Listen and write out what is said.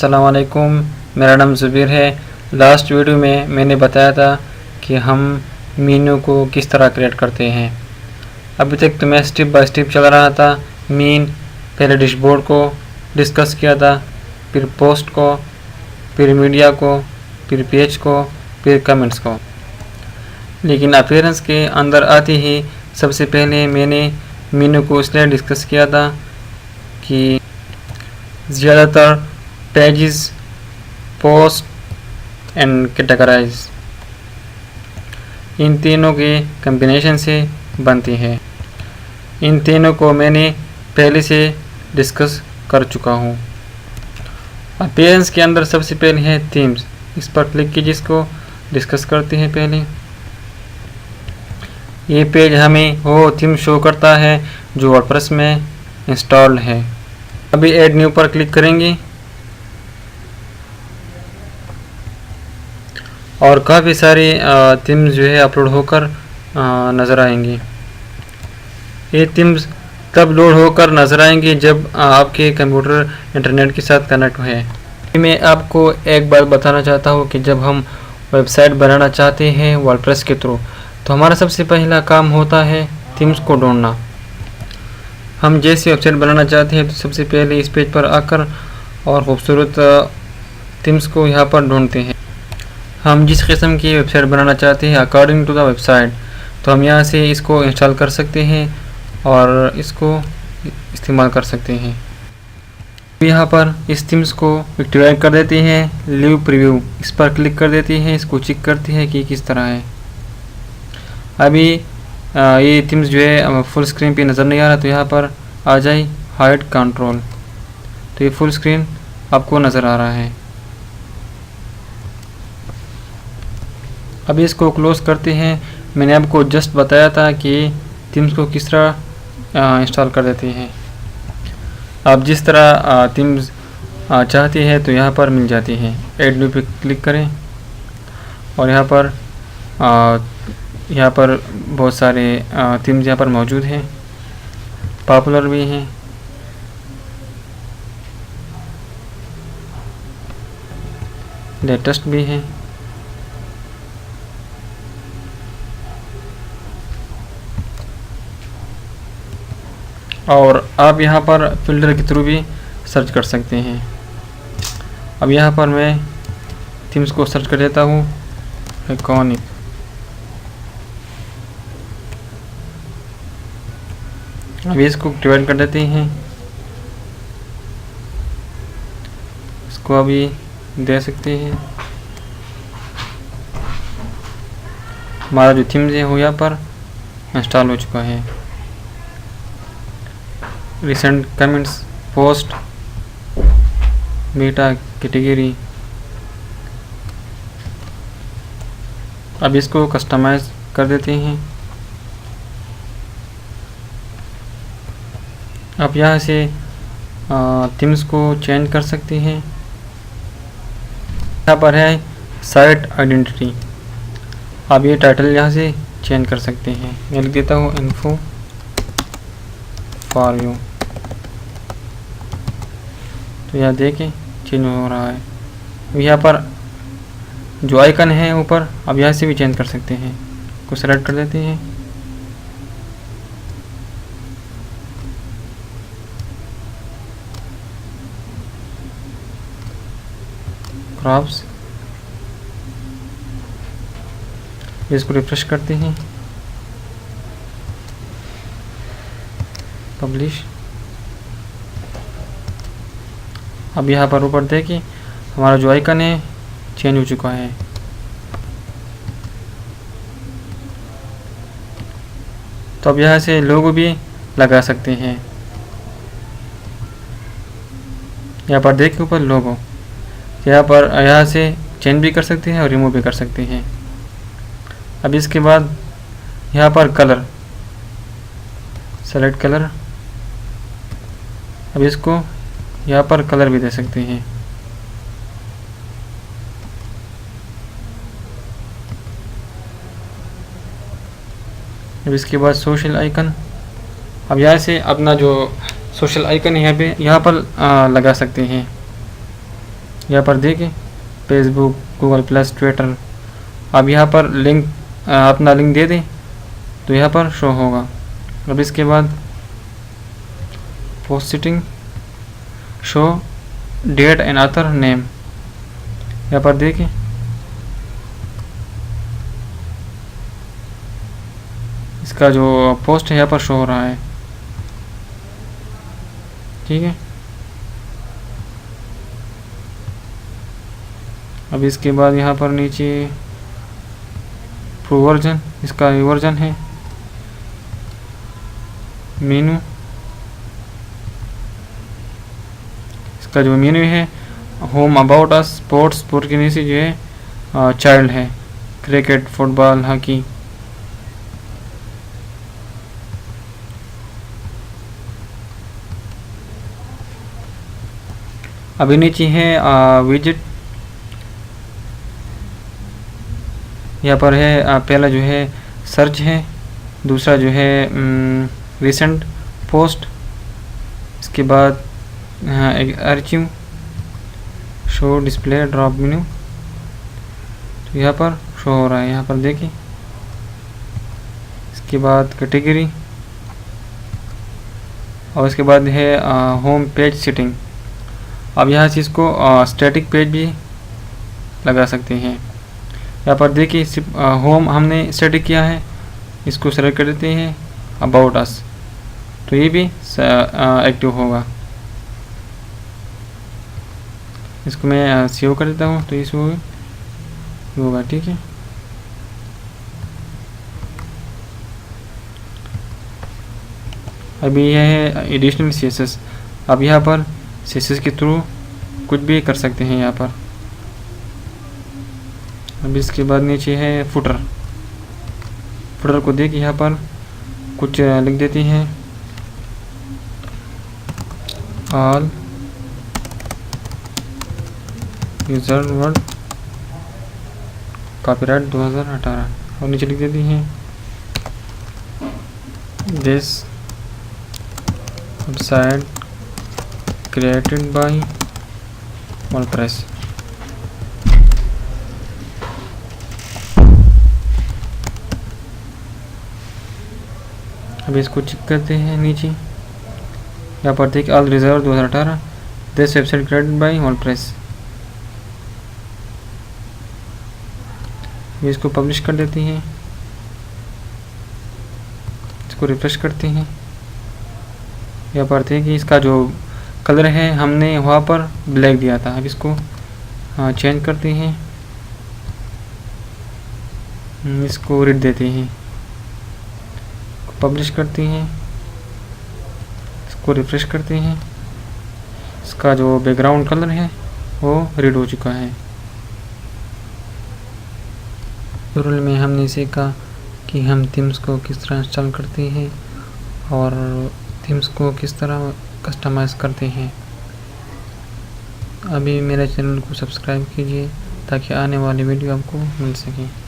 अस्सलाम वालेकुम, मेरा नाम ज़ुबैर है। लास्ट वीडियो में मैंने बताया था कि हम मीनू को किस तरह क्रिएट करते हैं। अभी तक तो मैं स्टेप बाय स्टेप चल रहा था। मीन पहले डैशबोर्ड को डिस्कस किया था, फिर पोस्ट को, फिर मीडिया को, फिर पेज को, फिर कमेंट्स को। लेकिन अपीयरेंस के अंदर आते ही सबसे पहले मैंने मीनू को इसलिए डिस्कस किया था कि ज़्यादातर पेजेस, पोस्ट एंड कैटेगराइज इन तीनों के कम्बिनेशन से बनती है। इन तीनों को मैंने पहले से डिस्कस कर चुका हूँ। अपीयरेंस के अंदर सबसे पहले है थीम्स। इस पर क्लिक कीजिए, इसको डिस्कस करते हैं। पहले ये पेज हमें वो थीम शो करता है जो वर्डप्रेस में इंस्टॉल्ड है। अभी ऐड न्यू पर क्लिक करेंगे और काफ़ी सारे थीम्स जो है अपलोड होकर नज़र आएंगी। ये थीम्स तब लोड होकर नज़र आएंगी जब आपके कंप्यूटर इंटरनेट के साथ कनेक्ट है। मैं आपको एक बात बताना चाहता हूँ कि जब हम वेबसाइट बनाना चाहते हैं वर्डप्रेस के थ्रू, तो हमारा सबसे पहला काम होता है थीम्स को ढूंढना। हम जैसी वेबसाइट बनाना चाहते हैं तो सबसे पहले इस पेज पर आकर और खूबसूरत थीम्स को यहाँ पर ढूंढते हैं। हम जिस किस्म की वेबसाइट बनाना चाहते हैं अकॉर्डिंग टू द वेबसाइट, तो हम यहाँ से इसको इंस्टॉल कर सकते हैं और इसको इस्तेमाल कर सकते हैं। यहाँ पर इस थीम्स को एक्टिवेट कर देते हैं। लीव प्रीव्यू इस पर क्लिक कर देते हैं, इसको चेक करते हैं कि किस तरह है। अभी ये थीम्स जो है फुल स्क्रीन पे नज़र नहीं आ रहा, तो यहाँ पर आ जाए हाइड कंट्रोल, तो ये फुल स्क्रीन आपको नज़र आ रहा है। अभी इसको क्लोज करते हैं। मैंने आपको जस्ट बताया था कि थीम्स को किस तरह इंस्टॉल कर देते हैं। आप जिस तरह थीम्स चाहते हैं तो यहाँ पर मिल जाती हैं। ऐड न्यू पे क्लिक करें और यहाँ पर बहुत सारे थीम्स यहाँ पर मौजूद हैं, पॉपुलर भी हैं, लेटेस्ट भी हैं। और आप यहाँ पर फिल्टर के थ्रू भी सर्च कर सकते हैं। अब यहाँ पर मैं थीम्स को सर्च कर देता हूँ, आइकॉनिक। अभी इसको एक्टिवेट कर देते हैं। इसको अभी दे सकते हैं। हमारा जो थीम्स है वो यहाँ पर इंस्टॉल हो चुका है। Recent comments, post, Meta category. अब इसको कस्टमाइज कर देते हैं। आप यहाँ से थीम्स को चेंज कर सकते हैं। यहाँ पर है साइट आइडेंटिटी। आप ये टाइटल यहाँ से चेंज कर सकते हैं। मैं लिख देता हूँ इन्फो फॉर यू, तो यहाँ देखें चेंज हो रहा है। यहाँ पर जो आइकन है ऊपर, अब यहाँ से भी चेंज कर सकते हैं। को सेलेक्ट कर देते हैं। क्रॉप्स, इसको रिफ्रेश करते हैं। पब्लिश। अब यहाँ पर ऊपर देखिए हमारा जो आइकन है चेंज हो चुका है। तो अब यहाँ से लोगो भी लगा सकते हैं। यहाँ पर देखिए ऊपर लोगो, यहाँ से चेंज भी कर सकते हैं और रिमूव भी कर सकते हैं। अब इसके बाद यहाँ पर कलर, सेलेक्ट कलर। अब इसको यहाँ पर कलर भी दे सकते हैं। अब इसके बाद सोशल आइकन। अब यहाँ से अपना जो सोशल आइकन है यहाँ पर लगा सकते हैं। यहाँ पर देखिए फेसबुक, गूगल प्लस, ट्विटर। अब यहाँ पर लिंक अपना लिंक दे दें तो यहाँ पर शो होगा। अब इसके बाद post setting, show that and author name, यहाँ पर देखिए इसका जो पोस्ट है यहाँ पर शो हो रहा है। ठीक है, अब इसके बाद यहाँ पर नीचे प्रूव वर्जन, इसका वर्जन है। मेनू, इसका जो मेनू है home, about us, sports, sport के नीचे जो है चाइल्ड है, क्रिकेट, फुटबॉल, हॉकी। अभी नीचे है विजिट, यहाँ पर है पहला जो है सर्च है, दूसरा जो है रिसेंट पोस्ट, इसके बाद एक archive, show display drop menu, तो यहाँ पर शो हो रहा है। यहाँ पर देखिए, इसके बाद कैटेगरी, और इसके बाद है होम पेज सेटिंग। अब यहाँ से इसको स्टैटिक पेज भी लगा सकते हैं। यहाँ पर देखिए सिर्फ होम हमने स्टैटिक किया है, इसको सेलेक्ट कर देते हैं, अबाउट अस, तो ये भी एक्टिव होगा। इसको मैं सेव कर देता हूँ तो ये सेव होगा। ठीक है, अभी यह है एडिशनल सीएसएस। अब यहाँ पर सीएसएस के थ्रू कुछ भी कर सकते हैं यहाँ पर। अब इसके बाद नीचे है फुटर, फुटर को देखिए यहाँ पर कुछ लिख देते हैं, ऑल यूजर वर्ड कॉपीराइट 2018, और नीचे लिख देती हैं this website created by WordPress. अभी इसको चेक करते हैं नीचे, यहाँ पर देखिए all reserve 2018, this website created by WordPress. इसको पब्लिश कर देते हैं, इसको रिफ्रेश करते हैं। यहाँ पर थे कि इसका जो कलर है हमने वहाँ पर ब्लैक दिया था, अब इसको चेंज करते हैं, इसको रेड देते हैं, पब्लिश करते हैं, इसको रिफ्रेश करते हैं। इसका जो बैकग्राउंड कलर है वो रेड हो चुका है। ट्यूटोरियल में हमने सीखा कि हम थीम्स को किस तरह इंस्टॉल करते हैं और थीम्स को किस तरह कस्टमाइज़ करते हैं। अभी मेरे चैनल को सब्सक्राइब कीजिए ताकि आने वाली वीडियो आपको मिल सके।